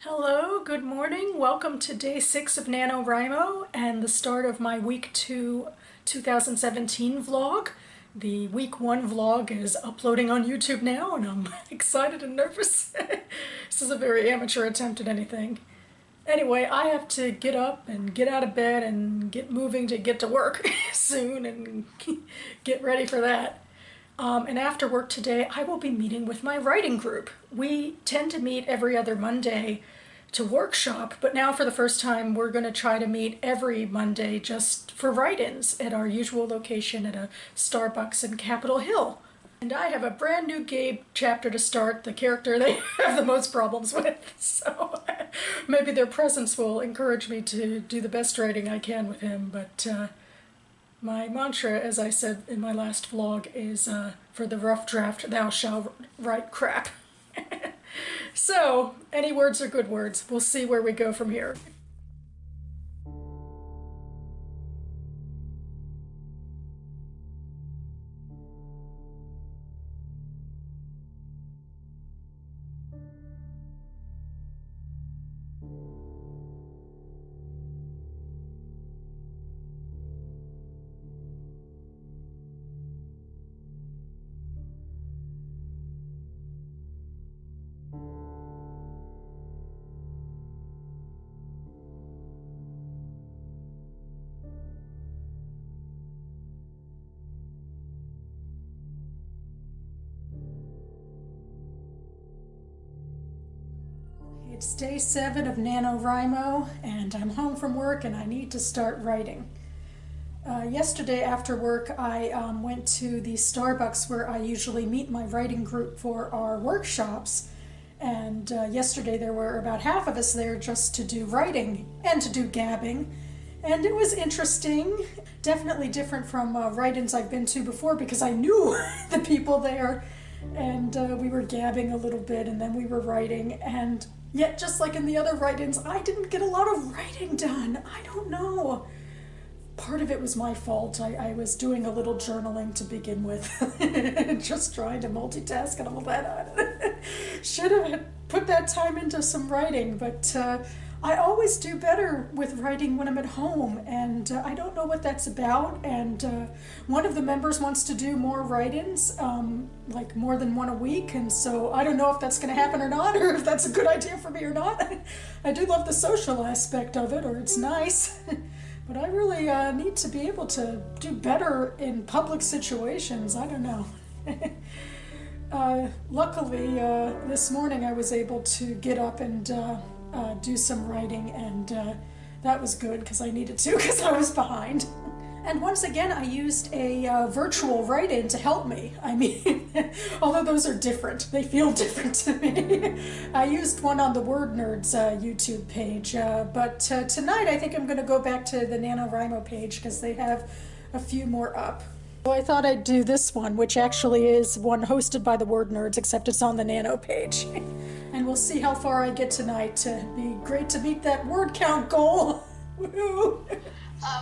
Hello, good morning. Welcome to day 6 of NaNoWriMo and the start of my week 2 2017 vlog. The week 1 vlog is uploading on YouTube now and I'm excited and nervous. This is a very amateur attempt at anything. Anyway, I have to get up and get out of bed and get moving to get to work soon and get ready for that. And after work today, I will be meeting with my writing group. We tend to meet every other Monday to workshop, but now for the first time, we're going to try to meet every Monday just for write-ins at our usual location at a Starbucks in Capitol Hill. And I have a brand new Gabe chapter to start, the character they have the most problems with, so maybe their presence will encourage me to do the best writing I can with him, but my mantra, as I said in my last vlog, is for the rough draft, thou shalt write crap. So, any words are good words. We'll see where we go from here. It's day 7 of NaNoWriMo, and I'm home from work and I need to start writing. Yesterday after work, I went to the Starbucks where I usually meet my writing group for our workshops. And yesterday there were about half of us there just to do writing and to do gabbing. And it was interesting, definitely different from write-ins I've been to before because I knew the people there. And we were gabbing a little bit and then we were writing, and yet just like in the other write-ins, I didn't get a lot of writing done. I don't know. Part of it was my fault. I was doing a little journaling to begin with, just trying to multitask and all that. Should have put that time into some writing, but I always do better with writing when I'm at home, and I don't know what that's about. And one of the members wants to do more write-ins, like more than one a week, and so I don't know if that's going to happen or not, or if that's a good idea for me or not. I do love the social aspect of it, or it's nice, but I really need to be able to do better in public situations. I don't know. Luckily, this morning I was able to get up and do some writing, and that was good because I needed to because I was behind. And once again, I used a virtual write-in to help me. I mean, although those are different, they feel different to me. I used one on the Word Nerds YouTube page, but tonight I think I'm going to go back to the NaNoWriMo page because they have a few more up. So I thought I'd do this one, which actually is one hosted by the Word Nerds, except it's on the Nano page. And we'll see how far I get tonight. It'd be great to meet that word count goal. Woo!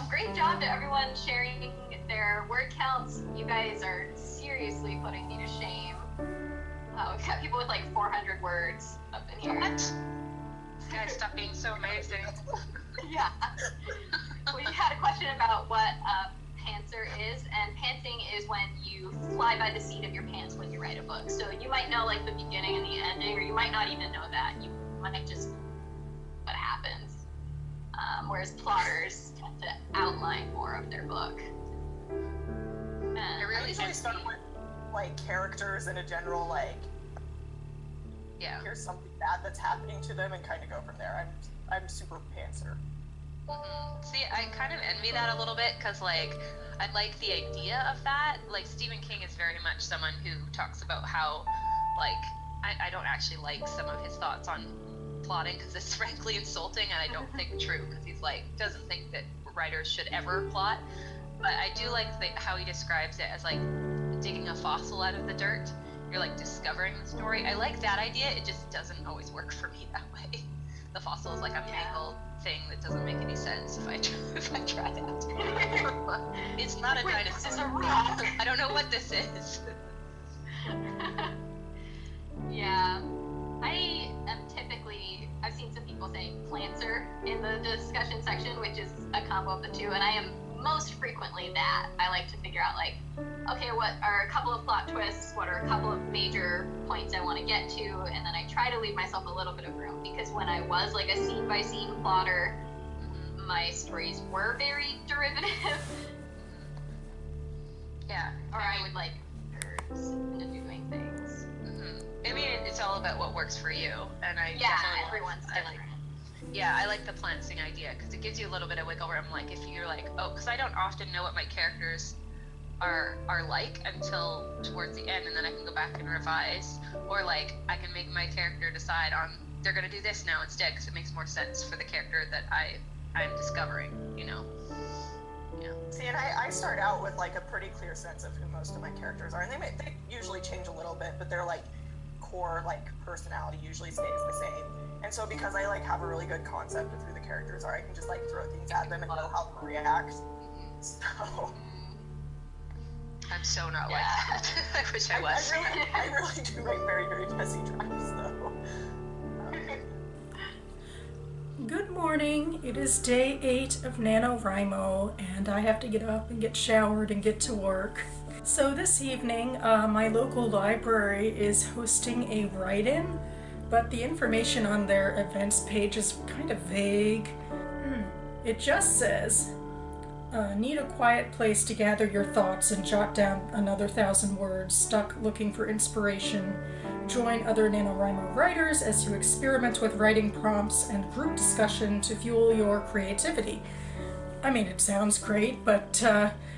Great job to everyone sharing their word counts. You guys are seriously putting me to shame. We've got people with like 400 words up in here. What? Guys, stop being so amazing. Yeah. We had a question about what pantser is, and pantsing is when you fly by the seat of your pants when you write a book. So you might know like the beginning and the ending, or you might not even know that. You might just what happens. Whereas plotters tend to outline more of their book. And I really usually start with like characters in a general like, yeah. Here's something bad that's happening to them, and kind of go from there. I'm super pantser. See, I kind of envy that a little bit because, like, I like the idea of that. Like, Stephen King is very much someone who talks about how, like, I don't actually like some of his thoughts on plotting because it's frankly insulting, and I don't think true because he's like doesn't think that writers should ever plot. But I do like how he describes it as like digging a fossil out of the dirt. You're like discovering the story. I like that idea. It just doesn't always work for me that way. The fossil is like a mangled thing that doesn't make any sense if I try that. It's not a dinosaur. This is a rock. I don't know what this is. Yeah. I am typically, I've seen some planter in the discussion section, which is a combo of the two, and I am most frequently that. I like to figure out, like, okay, what are a couple of plot twists, what are a couple of major points I want to get to, and then I try to leave myself a little bit of room, because when I was like a scene-by-scene plotter, my stories were very derivative. Yeah. Or I would like into doing things. I mean, it's all about what works for you, and I everyone's different. I like the planting idea because it gives you a little bit of wiggle room. Like if you're like, oh, because I don't often know what my characters are like until towards the end, and then I can go back and revise, or like I can make my character decide on they're gonna do this now instead because it makes more sense for the character that I'm discovering, you know. Yeah. See, and I start out with like a pretty clear sense of who most of my characters are, and they usually change a little bit, but they're like core like personality usually stays the same. And so because I like have a really good concept of who the characters are, I can just like throw things at them and know how to react. So I'm so not like that. I wish I was. I really do make very, very messy drafts though. Good morning. It is day 8 of NaNoWriMo, and I have to get up and get showered and get to work. So this evening, my local library is hosting a write-in, but the information on their events page is kind of vague. It just says, need a quiet place to gather your thoughts and jot down another 1,000 words, stuck looking for inspiration. Join other NaNoWriMo writers as you experiment with writing prompts and group discussion to fuel your creativity. I mean, it sounds great, but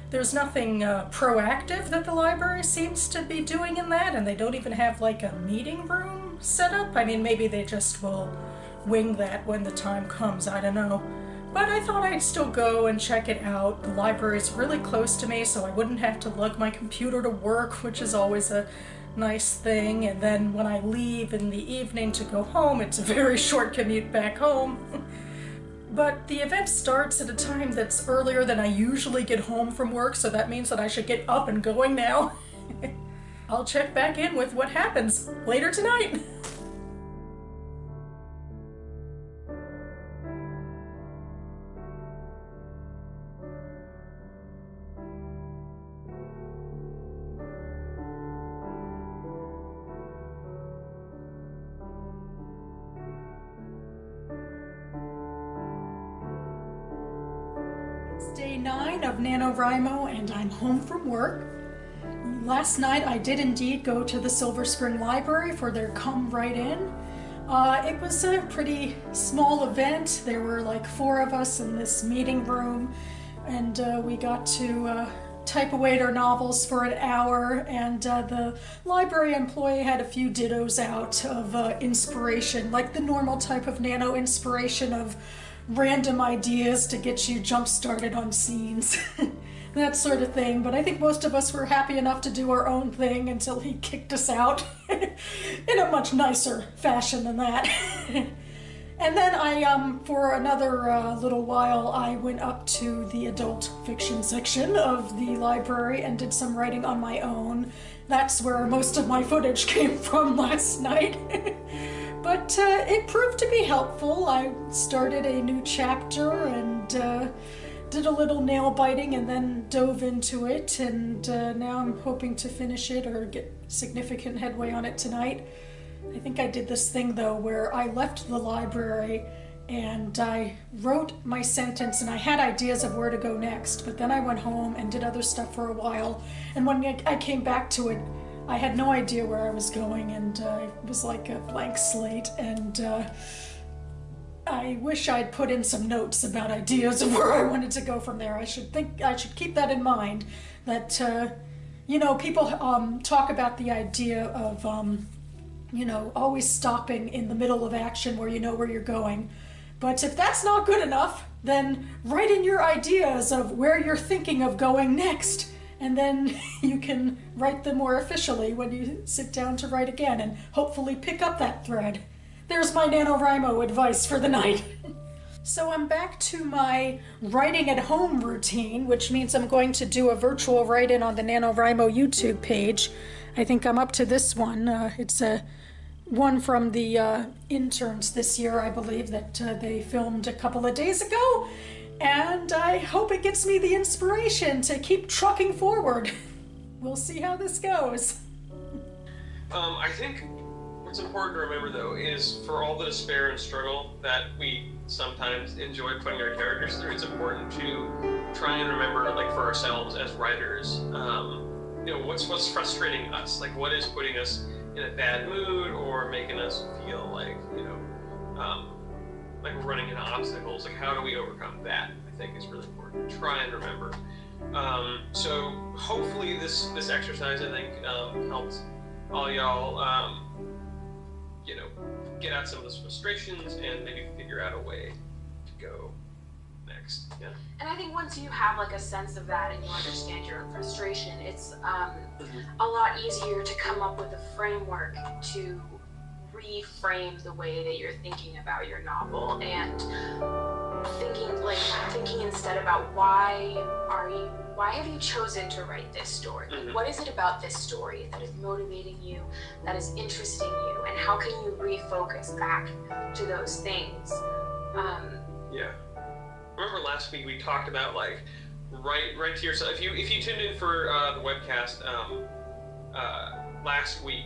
there's nothing proactive that the library seems to be doing in that, and they don't even have like a meeting room set up. I mean, maybe they just will wing that when the time comes, I don't know. But I thought I'd still go and check it out. The library's really close to me, so I wouldn't have to lug my computer to work, which is always a nice thing. And then when I leave in the evening to go home, it's a very short commute back home. But the event starts at a time that's earlier than I usually get home from work, so that means that I should get up and going now. I'll check back in with what happens later tonight. Day 9 of NaNoWriMo, and I'm home from work. Last night I did indeed go to the Silver Spring Library for their Come Right In. It was a pretty small event. There were like 4 of us in this meeting room, and we got to type away at our novels for an hour, and the library employee had a few dittos out of inspiration, like the normal type of nano inspiration of random ideas to get you jump-started on scenes, that sort of thing. But I think most of us were happy enough to do our own thing until he kicked us out in a much nicer fashion than that. And then I, for another little while, I went up to the adult fiction section of the library and did some writing on my own. That's where most of my footage came from last night. But it proved to be helpful. I started a new chapter and did a little nail biting and then dove into it, and now I'm hoping to finish it or get significant headway on it tonight. I think I did this thing though where I left the library and I wrote my sentence and I had ideas of where to go next, but then I went home and did other stuff for a while, and when I came back to it, I had no idea where I was going, and it was like a blank slate, and I wish I'd put in some notes about ideas of where I wanted to go from there. I should keep that in mind, that, you know, people talk about the idea of, you know, always stopping in the middle of action where you know where you're going. But if that's not good enough, then write in your ideas of where you're thinking of going next, and then you can write them more officially when you sit down to write again and hopefully pick up that thread. There's my NaNoWriMo advice for the night. So I'm back to my writing at home routine, which means I'm going to do a virtual write-in on the NaNoWriMo YouTube page. I think I'm up to this one. It's a one from the interns this year, I believe, that they filmed a couple of days ago, and I hope it gives me the inspiration to keep trucking forward. We'll see how this goes. I think what's important to remember, though, is for all the despair and struggle that we sometimes enjoy putting our characters through, it's important to try and remember, like, for ourselves as writers, you know, what's frustrating us, like what is putting us in a bad mood or making us feel like, you know, like we're running into obstacles. Like, how do we overcome that? I think is really important to try and remember. So hopefully this exercise, I think, helps all y'all, you know, get out some of those frustrations and maybe figure out a way to go next. Yeah. And I think once you have like a sense of that and you understand your own frustration, it's a lot easier to come up with a framework to reframe the way that you're thinking about your novel, and thinking instead about why have you chosen to write this story? Like, what is it about this story that is motivating you, that is interesting you, and how can you refocus back to those things? Yeah. Remember last week we talked about, like, write to yourself. If you tuned in for the webcast last week,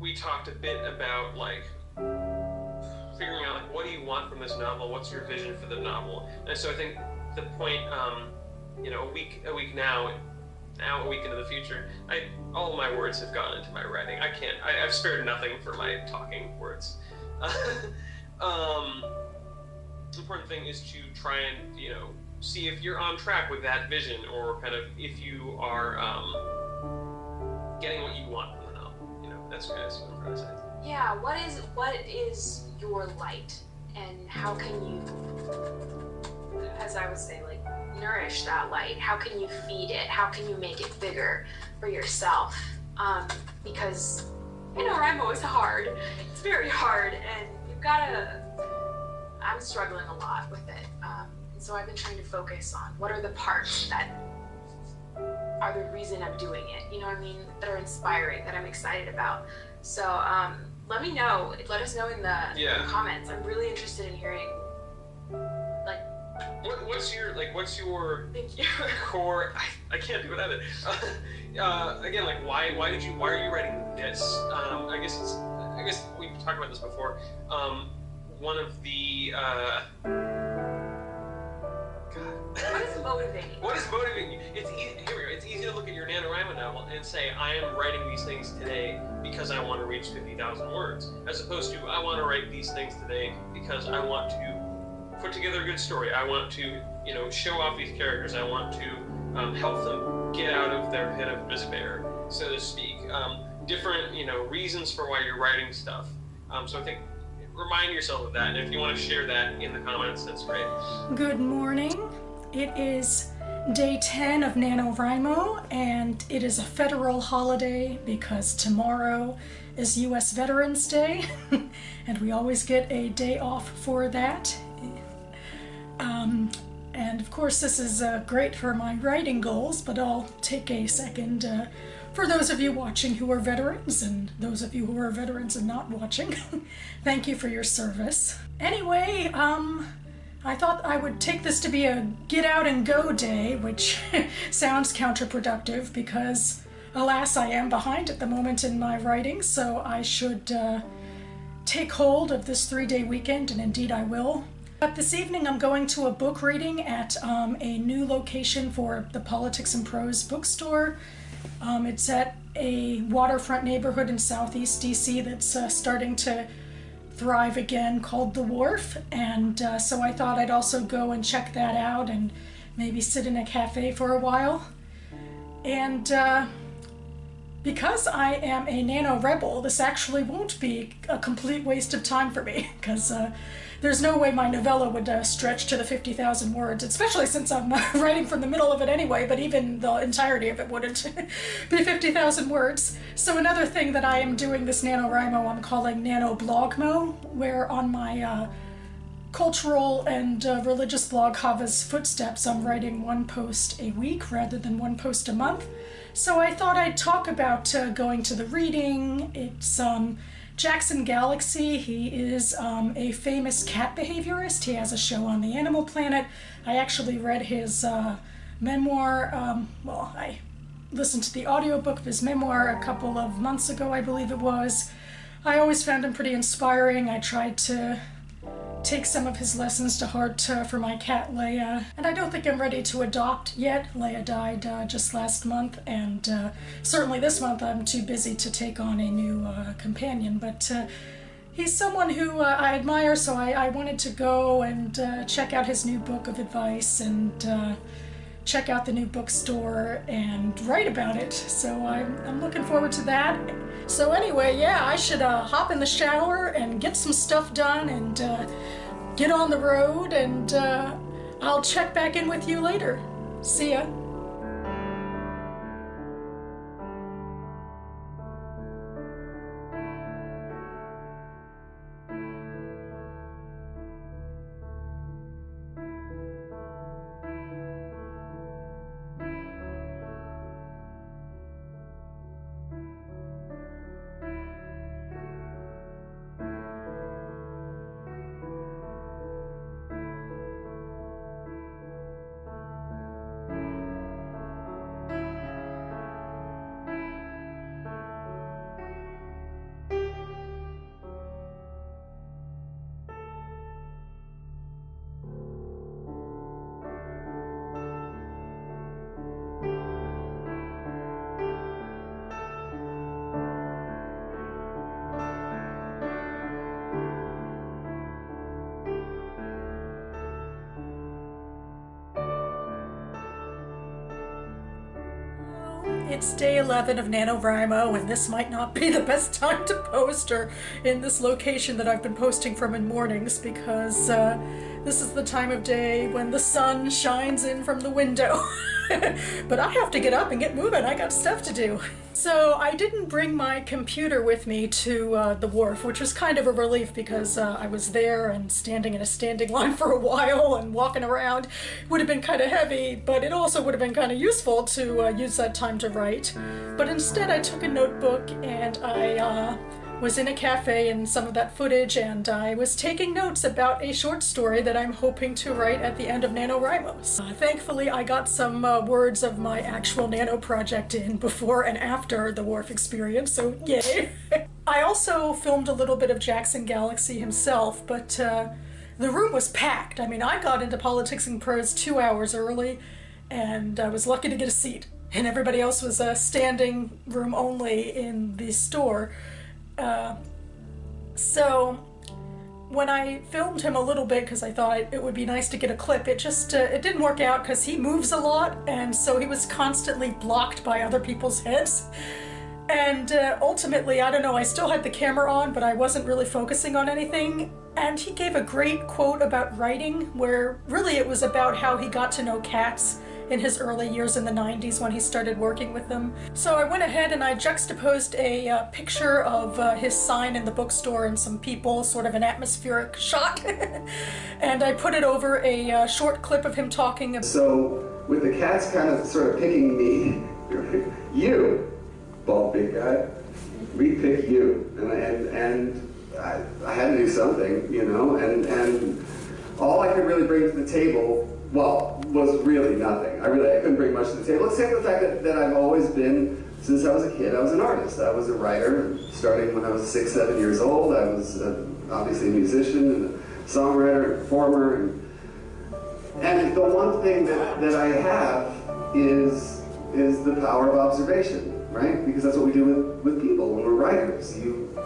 we talked a bit about, like, figuring out, like, what do you want from this novel? What's your vision for the novel? And so I think the point, you know, a week now a week into the future, all of my words have gone into my writing. I've spared nothing for my talking words. The important thing is to try and, you know, see if you're on track with that vision, or kind of if you are getting what you want from the novel. You know, that's what I'm trying to say. Yeah, what is your light, and how can you, as I would say, like, nourish that light? How can you feed it? How can you make it bigger for yourself? Because, you know, NaNoWriMo is hard. It's very hard, and you've gotta, I'm struggling a lot with it. And so I've been trying to focus on what are the parts that are the reason I'm doing it, you know what I mean? That are inspiring, that I'm excited about. So, let me know. Let us know in the comments. I'm really interested in hearing, like, what's your thank you. core? I can't do it either. Again, like, why are you writing this? I guess we've talked about this before. One of the What is motivating? What is motivating you? It's easy. Here we go. It's easy to look at your NaNoWriMo novel and say, I am writing these things today because I want to reach 50,000 words, as opposed to, I want to write these things today because I want to put together a good story. I want to, you know, show off these characters. I want to help them get out of their pit of despair, so to speak. Different, you know, reasons for why you're writing stuff. So I think, remind yourself of that, and if you want to share that in the comments, that's great. Good morning. It is day 10 of NaNoWriMo, and it is a federal holiday because tomorrow is U.S. Veterans Day, and we always get a day off for that. And of course this is great for my writing goals, but I'll take a second for those of you watching who are veterans, and those of you who are veterans and not watching, thank you for your service. Anyway, I thought I would take this to be a get out and go day, which sounds counterproductive because, alas, I am behind at the moment in my writing, so I should take hold of this 3-day weekend, and indeed I will. But this evening I'm going to a book reading at a new location for the Politics and Prose bookstore. It's at a waterfront neighborhood in southeast DC that's starting to thrive again, called The Wharf, and so I thought I'd also go and check that out and maybe sit in a cafe for a while. And because I am a nano rebel, this actually won't be a complete waste of time for me, because there's no way my novella would stretch to the 50,000 words, especially since I'm writing from the middle of it anyway, but even the entirety of it wouldn't be 50,000 words. So another thing that I am doing this NaNoWriMo I'm calling NaNoBlogmo, where on my cultural and religious blog Hava's Footsteps, I'm writing one post a week rather than one post a month. So I thought I'd talk about going to the reading. It's Jackson Galaxy. He is a famous cat behaviorist. He has a show on the Animal Planet. I actually read his memoir. I listened to the audiobook of his memoir a couple of months ago, I believe it was. I always found him pretty inspiring. I tried to take some of his lessons to heart for my cat Leia, and I don't think I'm ready to adopt yet. Leia died just last month, and certainly this month I'm too busy to take on a new companion, but he's someone who I admire, so I wanted to go and check out his new book of advice and check out the new bookstore and write about it. So I'm looking forward to that. So anyway, yeah, I should hop in the shower and get some stuff done and get on the road, and I'll check back in with you later. See ya. It's day 11 of NaNoWriMo, and this might not be the best time to post or in this location that I've been posting from in mornings, because this is the time of day when the sun shines in from the window. But I have to get up and get moving. I got stuff to do. So I didn't bring my computer with me to the wharf, which was kind of a relief because I was there and standing in a standing line for a while and walking around would have been kind of heavy, but it also would have been kind of useful to use that time to write. But instead I took a notebook and I was in a cafe in some of that footage, and I was taking notes about a short story that I'm hoping to write at the end of NaNoWriMo. Thankfully I got some words of my actual Nano project in before and after the wharf experience, so yay! I also filmed a little bit of Jackson Galaxy himself, but the room was packed. I mean, I got into Politics and Prose 2 hours early, and I was lucky to get a seat, and everybody else was standing room only in the store. So when I filmed him a little bit, because I thought it would be nice to get a clip, it just it didn't work out because he moves a lot, and so he was constantly blocked by other people's heads. And ultimately, I don't know, I still had the camera on, but I wasn't really focusing on anything. And he gave a great quote about writing, where really it was about how he got to know cats in his early years in the 90s when he started working with them. So I went ahead and I juxtaposed a picture of his sign in the bookstore and some people, sort of an atmospheric shot, and I put it over a short clip of him talking. So with the cats kind of sort of picking me, you, bald big guy, we pick you, and I had to do something, you know, and all I could really bring to the table, well, was really nothing. I couldn't bring much to the table, except the fact that I've always been, since I was a kid, I was an artist. I was a writer, starting when I was 6, 7 years old. I was obviously a musician and a songwriter and performer. And the one thing that I have is the power of observation, right? Because that's what we do with people when we're writers. You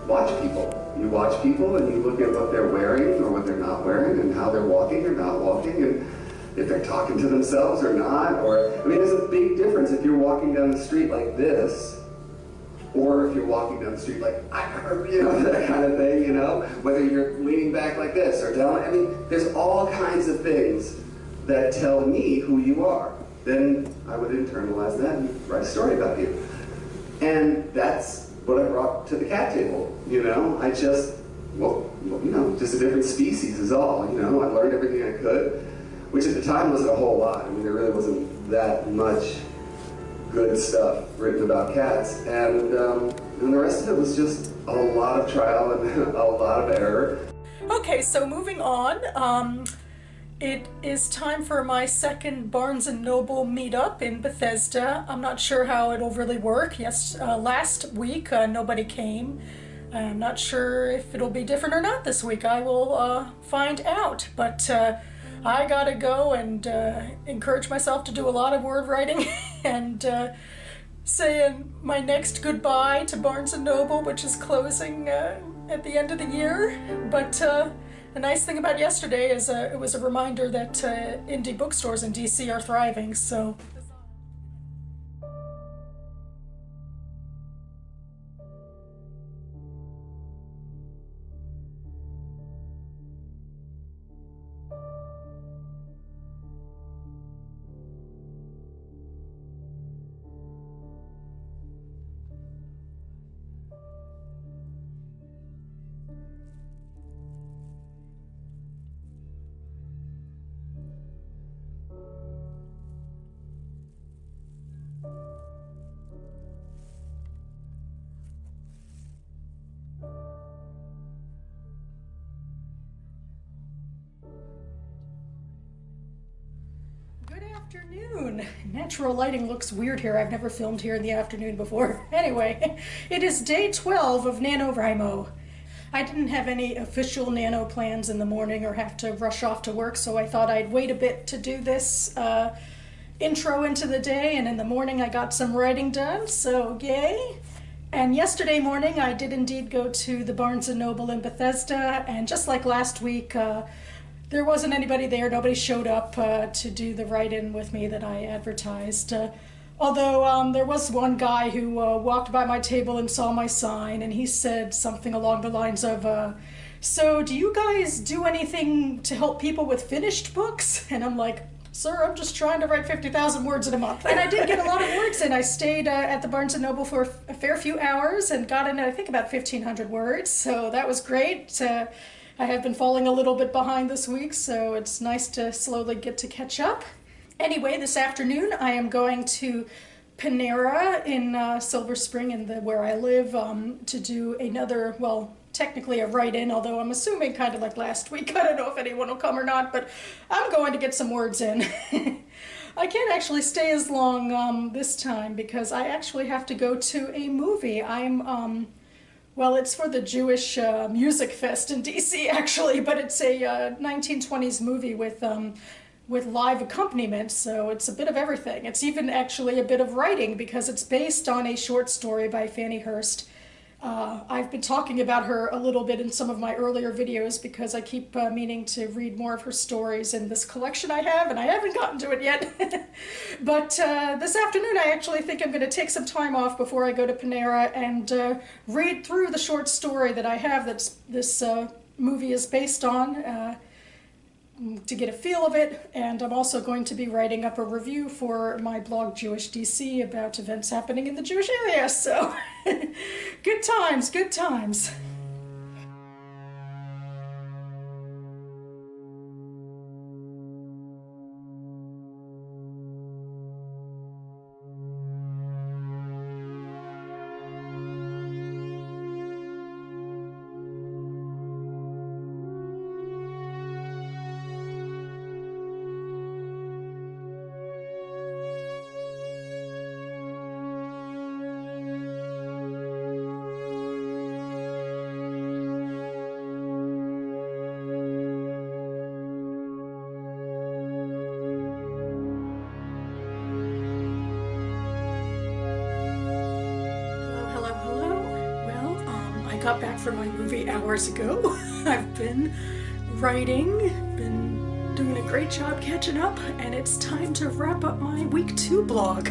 watch people. You watch people and you look at what they're wearing or what they're not wearing and how they're walking or not walking, and if they're talking to themselves or not. Or, I mean, there's a big difference if you're walking down the street like this, or if you're walking down the street like, you know, that kind of thing, you know, whether you're leaning back like this or down. I mean, there's all kinds of things that tell me who you are. Then I would internalize that and write a story about you. And that's what I brought to the cat table, you know. I just well, you know, just a different species is all, you know. I learned everything I could, which at the time wasn't a whole lot. I mean, there really wasn't that much good stuff written about cats, and the rest of it was just a lot of trial and a lot of error. Okay, so moving on, it is time for my second Barnes & Noble meetup in Bethesda. I'm not sure how it'll really work. Yes, last week nobody came. I'm not sure if it'll be different or not this week. I will find out, but I gotta go and encourage myself to do a lot of word writing and saying my next goodbye to Barnes & Noble, which is closing at the end of the year. But the nice thing about yesterday is it was a reminder that indie bookstores in DC are thriving, so. Good afternoon. Natural lighting looks weird here. I've never filmed here in the afternoon before. Anyway, it is day 12 of NaNoWriMo. I didn't have any official Nano plans in the morning or have to rush off to work, so I thought I'd wait a bit to do this intro into the day, and in the morning I got some writing done, so yay. And yesterday morning I did indeed go to the Barnes & Noble in Bethesda, and just like last week, there wasn't anybody there. Nobody showed up to do the write-in with me that I advertised. Although there was one guy who walked by my table and saw my sign, and he said something along the lines of, so do you guys do anything to help people with finished books? And I'm like, sir, I'm just trying to write 50,000 words in a month. And I did get a lot of words in. I stayed at the Barnes & Noble for a fair few hours and got in, I think, about 1,500 words, so that was great. I have been falling a little bit behind this week, so it's nice to slowly get to catch up. Anyway, this afternoon I am going to Panera in Silver Spring, where I live, to do another, well, technically a write-in, although I'm assuming kind of like last week. I don't know if anyone will come or not, but I'm going to get some words in. I can't actually stay as long this time because I actually have to go to a movie. Well, it's for the Jewish Music Fest in DC, actually, but it's a 1920s movie with live accompaniment, so it's a bit of everything. It's even actually a bit of writing because it's based on a short story by Fannie Hurst. I've been talking about her a little bit in some of my earlier videos because I keep meaning to read more of her stories in this collection I have, and I haven't gotten to it yet. But this afternoon I actually think I'm going to take some time off before I go to Panera and read through the short story that I have that this movie is based on to get a feel of it, and I'm also going to be writing up a review for my blog Jewish DC about events happening in the Jewish area, so good times, good times. Got back from my movie hours ago. I've been writing, been doing a great job catching up, and it's time to wrap up my week 2 blog.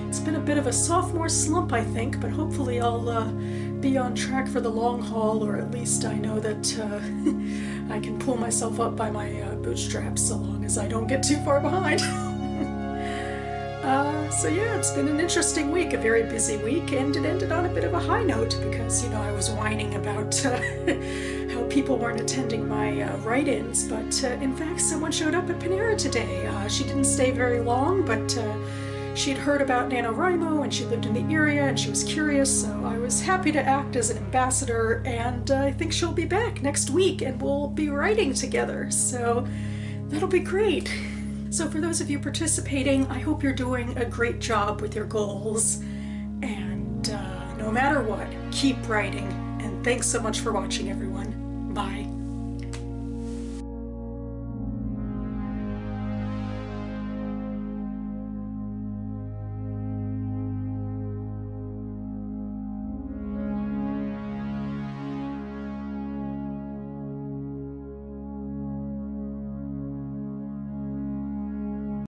It's been a bit of a sophomore slump, I think, but hopefully I'll be on track for the long haul, or at least I know that I can pull myself up by my bootstraps so long as I don't get too far behind. So yeah, it's been an interesting week, a very busy week, and it ended on a bit of a high note because, you know, I was whining about people weren't attending my write-ins, but in fact someone showed up at Panera today. She didn't stay very long, but she had heard about NaNoWriMo and she lived in the area and she was curious, so I was happy to act as an ambassador, and I think she'll be back next week and we'll be writing together, so that'll be great. So for those of you participating, I hope you're doing a great job with your goals, and no matter what, keep writing, and thanks so much for watching, everyone. Bye.